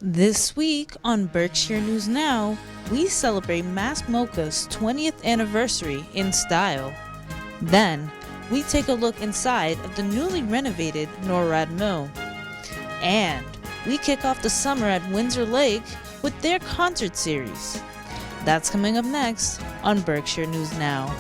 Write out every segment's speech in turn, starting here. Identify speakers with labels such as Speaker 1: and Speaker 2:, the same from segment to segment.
Speaker 1: This week on Berkshire News Now, we celebrate Mass MoCA's 20th anniversary in style. Then, we take a look inside of the newly renovated Norad Mill. And we kick off the summer at Windsor Lake with their concert series. That's coming up next on Berkshire News Now.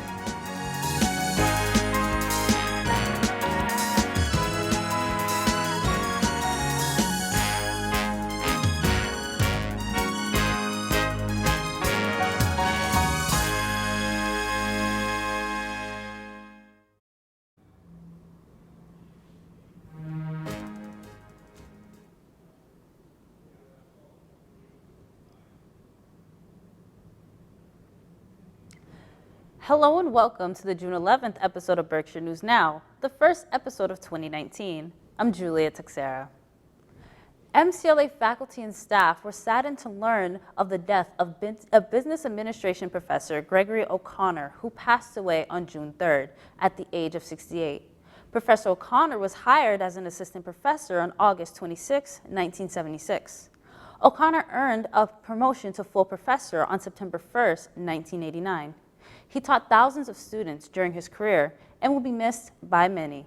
Speaker 2: Hello and welcome to the June 11th episode of Berkshire News Now, the first episode of 2019. I'm Julia Texera. MCLA faculty and staff were saddened to learn of the death of business administration professor Gregory O'Connor, who passed away on June 3rd at the age of 68. Professor O'Connor was hired as an assistant professor on August 26, 1976. O'Connor earned a promotion to full professor on September 1st, 1989. He taught thousands of students during his career and will be missed by many.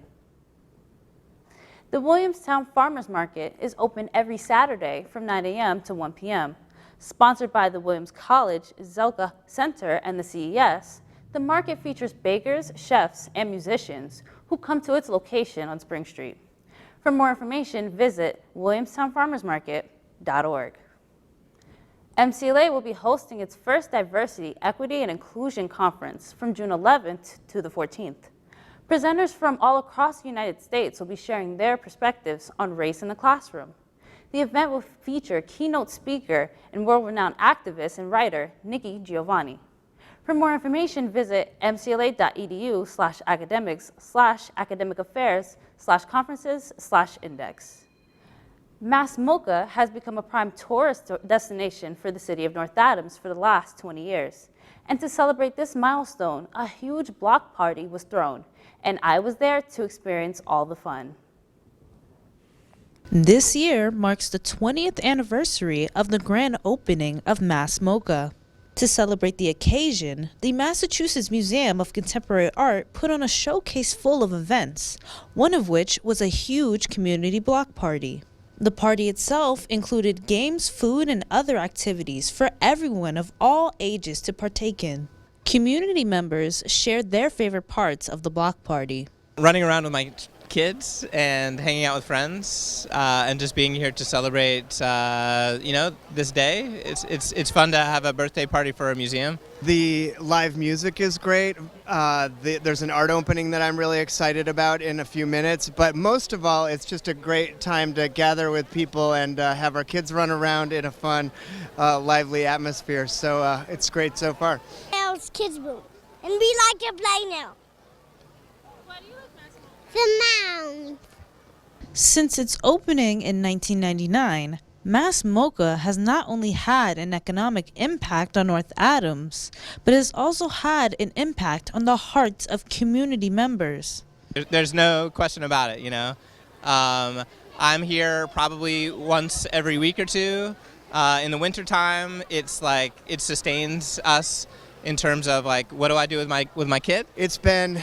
Speaker 2: The Williamstown Farmers Market is open every Saturday from 9 a.m. to 1 p.m. Sponsored by the Williams College Zelka Center and the CES, the market features bakers, chefs, and musicians who come to its location on Spring Street. For more information, visit williamstownfarmersmarket.org. MCLA will be hosting its first Diversity, Equity, and Inclusion Conference from June 11th to the 14th. Presenters from all across the United States will be sharing their perspectives on race in the classroom. The event will feature keynote speaker and world-renowned activist and writer Nikki Giovanni. For more information, visit mcla.edu/academics/academic-affairs/conferences/index. Mass MoCA has become a prime tourist destination for the city of North Adams for the last 20 years. And to celebrate this milestone, a huge block party was thrown, and I was there to experience all the fun.
Speaker 1: This year marks the 20th anniversary of the grand opening of Mass MoCA. To celebrate the occasion, the Massachusetts Museum of Contemporary Art put on a showcase full of events, one of which was a huge community block party. The party itself included games, food, and other activities for everyone of all ages to partake in. Community members shared their favorite parts of the block party.
Speaker 3: Running around with my kids and hanging out with friends and just being here to celebrate, this day. It's fun to have a birthday party for a museum.
Speaker 4: The live music is great. There's an art opening that I'm really excited about in a few minutes. But most of all, it's just a great time to gather with people and have our kids run around in a fun, lively atmosphere. So it's great so far.
Speaker 5: It's Kids Boot, and we like to play now.
Speaker 2: Why do you like Mass MoCA?
Speaker 5: The mound.
Speaker 1: Since its opening in 1999, Mass MoCA has not only had an economic impact on North Adams, but has also had an impact on the hearts of community members.
Speaker 3: There's no question about it, I'm here probably once every week or two. In the wintertime, it's like it sustains us in terms of like, what do I do with my kid?
Speaker 4: It's been,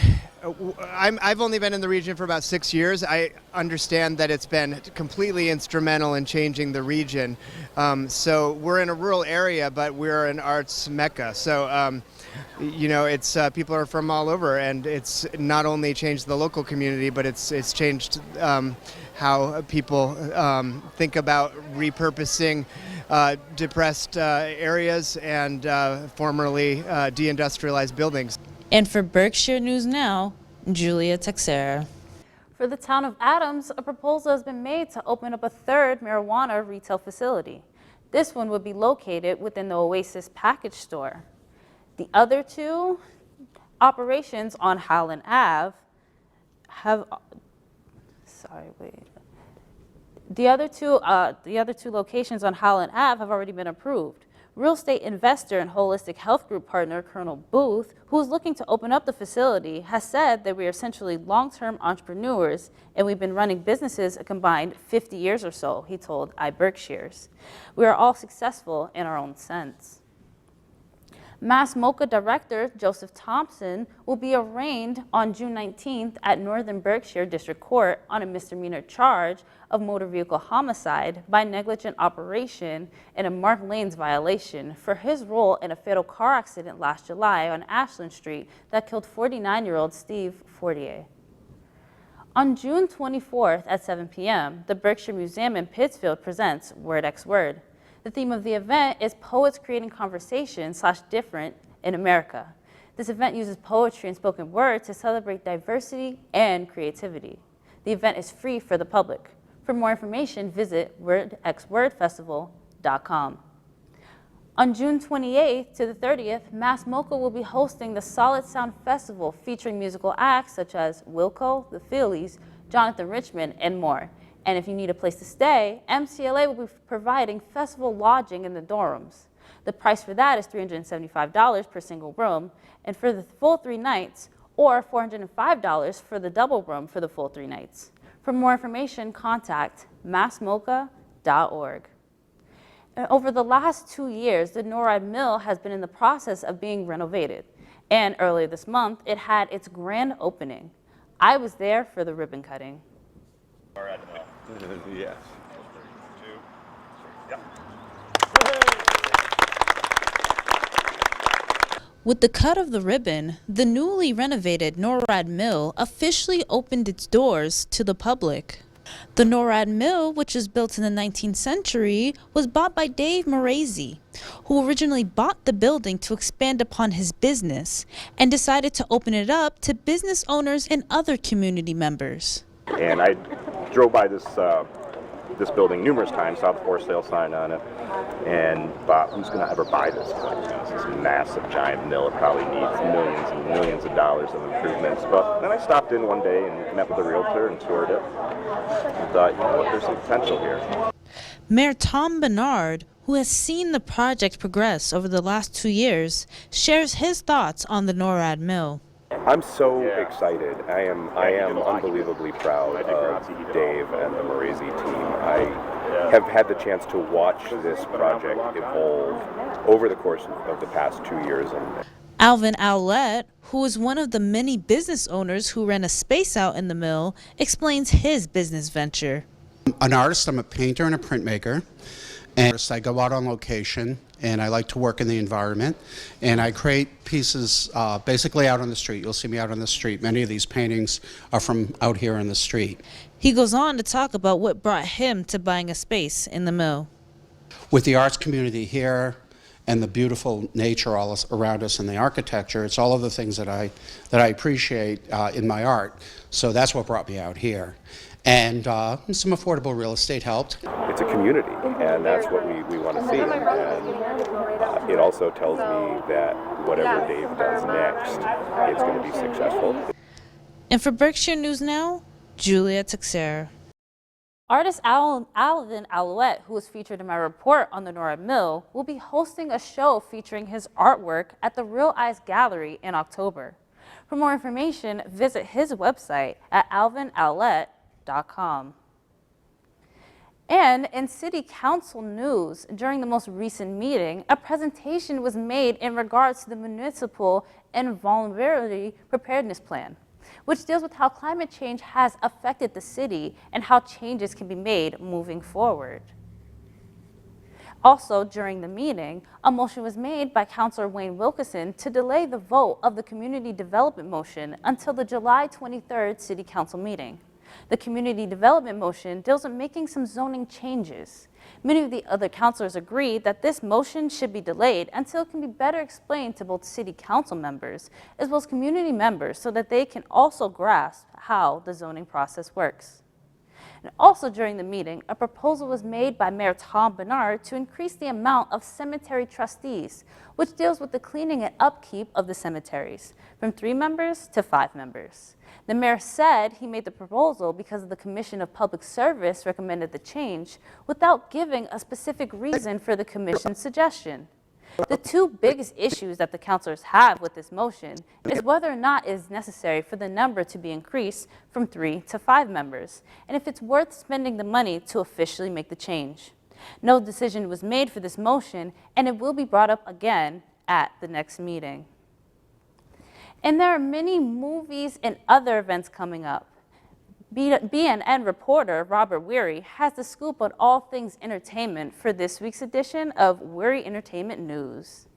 Speaker 4: I've only been in the region for about 6 years. I understand that it's been completely instrumental in changing the region. So we're in a rural area, but we're an arts mecca. So, it's people are from all over, and it's not only changed the local community, but it's changed how people think about repurposing depressed areas and formerly deindustrialized buildings.
Speaker 1: And for Berkshire News Now, Julia Texera.
Speaker 2: For the town of Adams, a proposal has been made to open up a third marijuana retail facility. This one would be located within the Oasis package store. The other two operations on Howland Ave have, The other two locations on Howland Ave have already been approved. Real estate investor and holistic health group partner Colonel Booth, who is looking to open up the facility, has said that we are essentially long-term entrepreneurs and we've been running businesses a combined 50 years or so, he told iBerkshires. We are all successful in our own sense. Mass MoCA Director Joseph Thompson will be arraigned on June 19th at Northern Berkshire District Court on a misdemeanor charge of motor vehicle homicide by negligent operation and a marked lanes violation for his role in a fatal car accident last July on Ashland Street that killed 49-year-old Steve Fortier. On June 24th at 7 p.m., the Berkshire Museum in Pittsfield presents Word X Word. The theme of the event is Poets Creating Conversation / Different in America. This event uses poetry and spoken word to celebrate diversity and creativity. The event is free for the public. For more information, visit wordxwordfestival.com. On June 28th to the 30th, Mass MoCA will be hosting the Solid Sound Festival featuring musical acts such as Wilco, the Phillies, Jonathan Richman, and more. And if you need a place to stay, MCLA will be providing festival lodging in the dorms. The price for that is $375 per single room, and for the full 3 nights, or $405 for the double room for the full 3 nights. For more information, contact massmoca.org. Over the last 2 years, the Norad Mill has been in the process of being renovated, and earlier this month, it had its grand opening. I was there for the ribbon cutting.
Speaker 6: Norad Mill.
Speaker 7: Yes.
Speaker 6: 2, 3, yep.
Speaker 1: With the cut of the ribbon, the newly renovated Norad Mill officially opened its doors to the public. The Norad Mill, which was built in the 19th century, was bought by Dave Morazi, who originally bought the building to expand upon his business and decided to open it up to business owners and other community members.
Speaker 7: And I drove by this building numerous times, saw the for sale sign on it, and thought, who's going to ever buy this place? This massive, giant mill. It probably needs millions and millions of dollars of improvements. But then I stopped in one day and met with a realtor and toured it, and thought, you know what, there's some potential here.
Speaker 1: Mayor Tom Bernard, who has seen the project progress over the last 2 years, shares his thoughts on the Norad Mill.
Speaker 7: I'm so excited. I am unbelievably proud of Dave and the Morazi team. I have had the chance to watch this project evolve over the course of the past 2 years.
Speaker 1: Alvin Owlett, who is one of the many business owners who rent a space out in the mill, explains his business venture.
Speaker 8: An artist, I'm a painter and a printmaker. And I go out on location, and I like to work in the environment, and I create pieces basically out on the street. You'll see me out on the street. Many of these paintings are from out here on the street.
Speaker 1: He goes on to talk about what brought him to buying a space in the mill.
Speaker 8: With the arts community here and the beautiful nature all around us and the architecture, it's all of the things that I appreciate in my art. So that's what brought me out here. And some affordable real estate helped.
Speaker 7: It's a community, and that's what we want to see. And it also tells me that whatever Dave does next, it's going to be successful.
Speaker 1: And for Berkshire News Now, Julia Teixeira.
Speaker 2: Artist Alvin Owlett, who was featured in my report on the Norad Mill, will be hosting a show featuring his artwork at the Real Eyes Gallery in October. For more information, visit his website at alvinowlett.com. And in City Council news, during the most recent meeting, a presentation was made in regards to the Municipal and Vulnerability Preparedness Plan, which deals with how climate change has affected the city and how changes can be made moving forward. Also, during the meeting, a motion was made by Councilor Wayne Wilkerson to delay the vote of the Community Development Motion until the July 23rd City Council meeting. The Community Development Motion deals with making some zoning changes. Many of the other councilors agreed that this motion should be delayed until it can be better explained to both City Council members as well as community members so that they can also grasp how the zoning process works. And also during the meeting, a proposal was made by Mayor Tom Bernard to increase the amount of cemetery trustees, which deals with the cleaning and upkeep of the cemeteries, from 3 members to 5 members. The mayor said he made the proposal because the Commission of Public Service recommended the change without giving a specific reason for the commission's suggestion. The two biggest issues that the councilors have with this motion is whether or not it is necessary for the number to be increased from 3 to 5 members, and if it's worth spending the money to officially make the change. No decision was made for this motion, and it will be brought up again at the next meeting. And there are many movies and other events coming up. BNN reporter Robert Weary has the scoop on all things entertainment for this week's edition of Weary Entertainment News.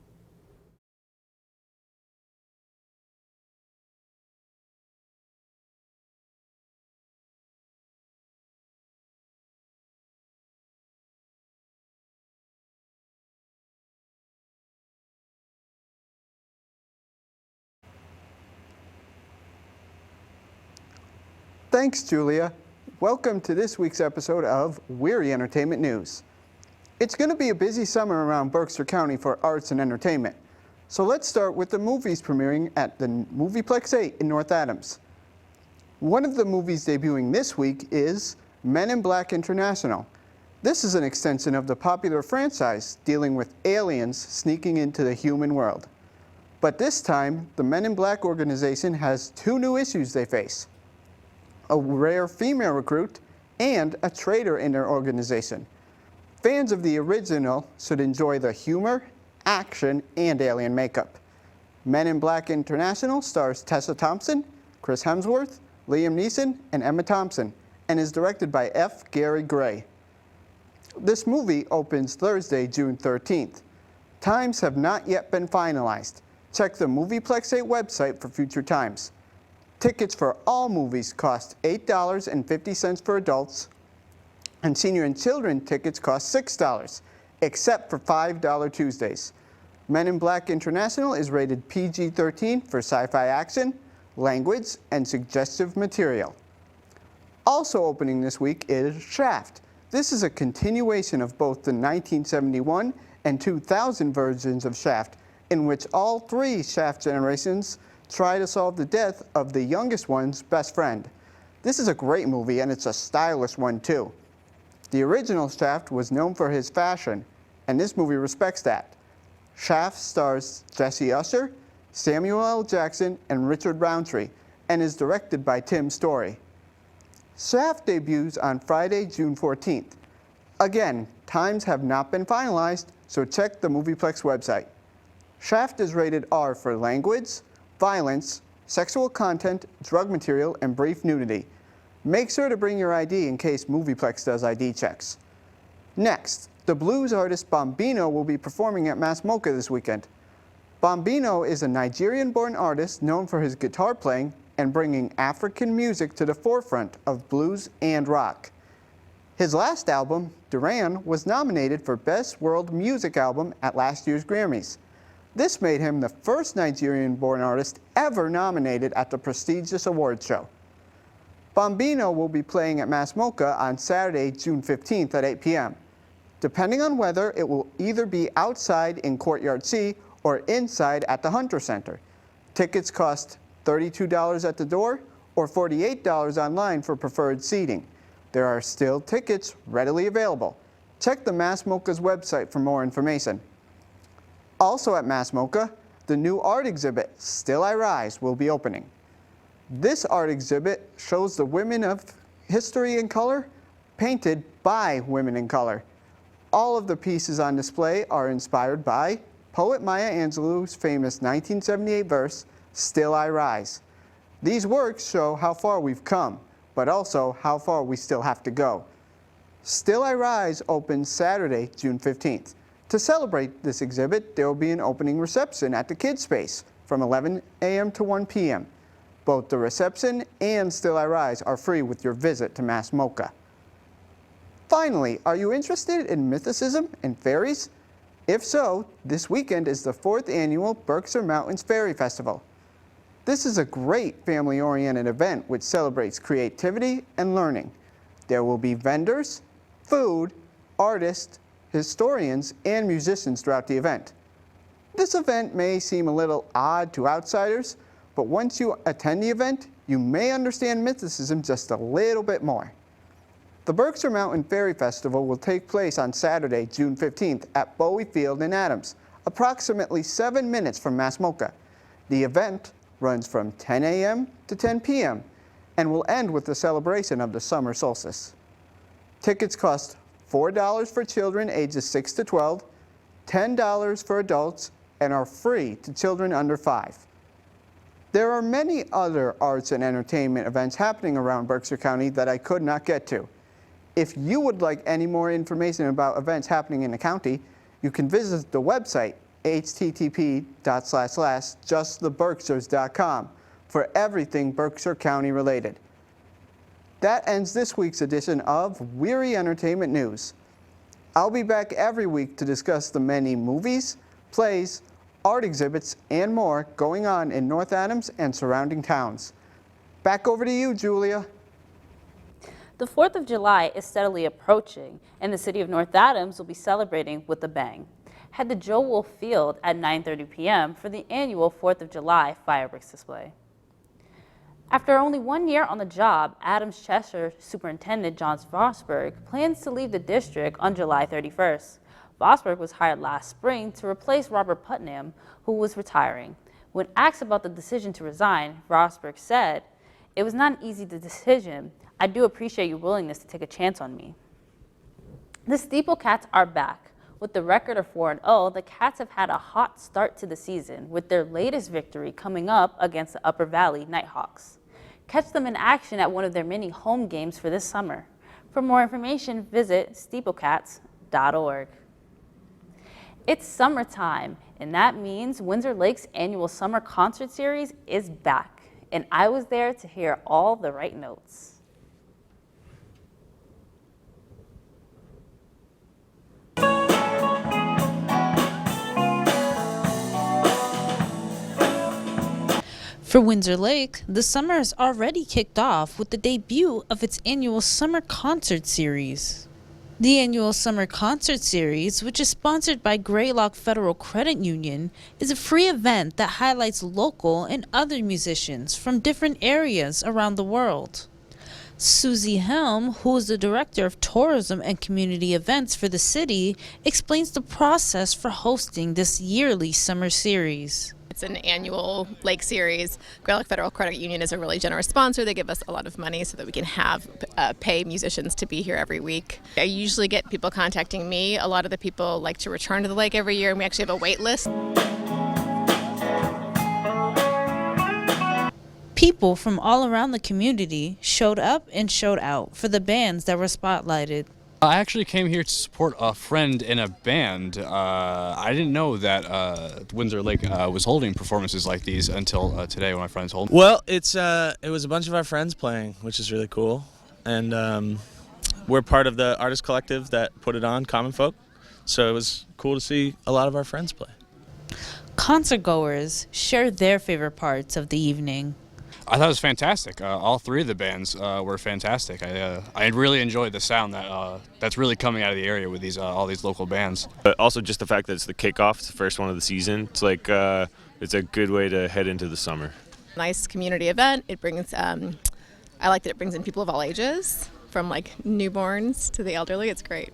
Speaker 6: Thanks, Julia. Welcome to this week's episode of Weary Entertainment News. It's going to be a busy summer around Berkshire County for arts and entertainment. So let's start with the movies premiering at the Movieplex 8 in North Adams. One of the movies debuting this week is Men in Black International. This is an extension of the popular franchise dealing with aliens sneaking into the human world. But this time, the Men in Black organization has two new issues they face: a rare female recruit, and a traitor in their organization. Fans of the original should enjoy the humor, action, and alien makeup. Men in Black International stars Tessa Thompson, Chris Hemsworth, Liam Neeson, and Emma Thompson, and is directed by F. Gary Gray. This movie opens Thursday, June 13th. Times have not yet been finalized. Check the Movieplex 8 website for future times. Tickets for all movies cost $8.50 for adults, and senior and children tickets cost $6, except for $5 Tuesdays. Men in Black International is rated PG-13 for sci-fi action, language, and suggestive material. Also opening this week is Shaft. This is a continuation of both the 1971 and 2000 versions of Shaft, in which all three Shaft generations try to solve the death of the youngest one's best friend. This is a great movie, and it's a stylish one too. The original Shaft was known for his fashion, and this movie respects that. Shaft stars Jesse Usher, Samuel L. Jackson, and Richard Roundtree, and is directed by Tim Story. Shaft debuts on Friday, June 14th. Again, times have not been finalized, so check the Movieplex website. Shaft is rated R for language, violence, sexual content, drug material, and brief nudity. Make sure to bring your ID in case Movieplex does ID checks. Next, the blues artist Bombino will be performing at Mass MoCA this weekend. Bombino is a Nigerian-born artist known for his guitar playing and bringing African music to the forefront of blues and rock. His last album, Duran, was nominated for Best World Music Album at last year's Grammys. This made him the first Nigerian-born artist ever nominated at the prestigious award show. Bombino will be playing at Mass MoCA on Saturday, June 15th at 8 p.m. Depending on weather, it will either be outside in Courtyard C or inside at the Hunter Center. Tickets cost $32 at the door or $48 online for preferred seating. There are still tickets readily available. Check the Mass MoCA's website for more information. Also at Mass MoCA, the new art exhibit, Still I Rise, will be opening. This art exhibit shows the women of history in color, painted by women in color. All of the pieces on display are inspired by poet Maya Angelou's famous 1978 verse, Still I Rise. These works show how far we've come, but also how far we still have to go. Still I Rise opens Saturday, June 15th. To celebrate this exhibit, there will be an opening reception at the Kids Space from 11 a.m. to 1 p.m. Both the reception and Still I Rise are free with your visit to Mass MoCA. Finally, are you interested in mythicism and fairies? If so, this weekend is the 4th annual Berkshire Mountains Fairy Festival. This is a great family-oriented event which celebrates creativity and learning. There will be vendors, food, artists, historians, and musicians throughout the event. This event may seem a little odd to outsiders, but once you attend the event, you may understand mythicism just a little bit more. The Berkshire Mountain Fairy Festival will take place on Saturday, June 15th at Bowie Field in Adams, approximately 7 minutes from Mass MoCA. The event runs from 10 a.m. to 10 p.m. and will end with the celebration of the summer solstice. Tickets cost $4 for children ages 6 to 12, $10 for adults, and are free to children under 5. There are many other arts and entertainment events happening around Berkshire County that I could not get to. If you would like any more information about events happening in the county, you can visit the website http://justtheberkshires.com for everything Berkshire County related. That ends this week's edition of Weary Entertainment News. I'll be back every week to discuss the many movies, plays, art exhibits, and more going on in North Adams and surrounding towns. Back over to you, Julia.
Speaker 2: The 4th of July is steadily approaching, and the city of North Adams will be celebrating with a bang. Head to Joe Wolf Field at 9:30 p.m. for the annual 4th of July fireworks display. After only 1 year on the job, Adams Cheshire Superintendent John Vosberg plans to leave the district on July 31st. Vosberg was hired last spring to replace Robert Putnam, who was retiring. When asked about the decision to resign, Vosberg said, "It was not an easy decision. I do appreciate your willingness to take a chance on me." The Steeple Cats are back. With the record of 4-0, the Cats have had a hot start to the season, with their latest victory coming up against the Upper Valley Nighthawks. Catch them in action at one of their many home games for this summer. For more information, visit steeplecats.org. It's summertime, and that means Windsor Lake's annual summer concert series is back, and I was there to hear all the right notes.
Speaker 1: For Windsor Lake, the summer has already kicked off with the debut of its annual Summer Concert Series. The annual Summer Concert Series, which is sponsored by Greylock Federal Credit Union, is a free event that highlights local and other musicians from different areas around the world. Susie Helm, who is the Director of Tourism and Community Events for the city, explains the process for hosting this yearly summer series.
Speaker 9: It's an annual lake series. Greylock Federal Credit Union is a really generous sponsor. They give us a lot of money so that we can pay musicians to be here every week. I usually get people contacting me. A lot of the people like to return to the lake every year, and we actually have a wait list.
Speaker 1: People from all around the community showed up and showed out for the bands that were spotlighted.
Speaker 10: I actually came here to support a friend in a band. I didn't know that Windsor Lake was holding performances like these until today when my friends told me.
Speaker 11: Well, it was a bunch of our friends playing, which is really cool. And we're part of the artist collective that put it on, Common Folk. So it was cool to see a lot of our friends play.
Speaker 1: Concert goers shared their favorite parts of the evening.
Speaker 10: I thought it was fantastic. All three of the bands were fantastic. I really enjoyed the sound that's really coming out of the area with all these local bands.
Speaker 12: But also just the fact that it's the kickoff, it's the first one of the season. It's like it's a good way to head into the summer.
Speaker 9: Nice community event. It brings. I like that it brings in people of all ages, from like newborns to the elderly. It's great.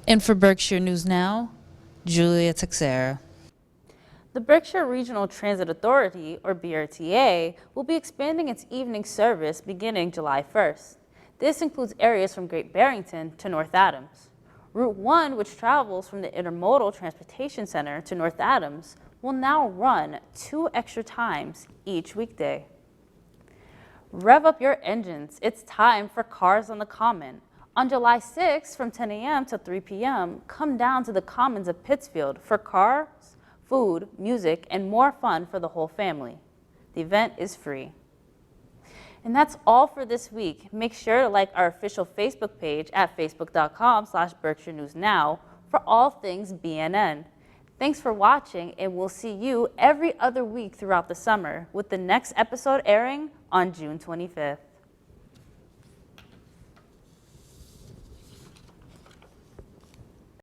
Speaker 1: And for Berkshire News Now, Julia Teixeira.
Speaker 2: The Berkshire Regional Transit Authority, or BRTA, will be expanding its evening service beginning July 1st. This includes areas from Great Barrington to North Adams. Route 1, which travels from the Intermodal Transportation Center to North Adams, will now run 2 extra times each weekday. Rev up your engines. It's time for Cars on the Common. On July 6th, from 10 a.m. to 3 p.m., come down to the Commons of Pittsfield for cars, food, music, and more fun for the whole family. The event is free. And that's all for this week. Make sure to like our official Facebook page at facebook.com/Berkshire News Now for all things BNN. Thanks for watching, and we'll see you every other week throughout the summer, with the next episode airing on June 25th.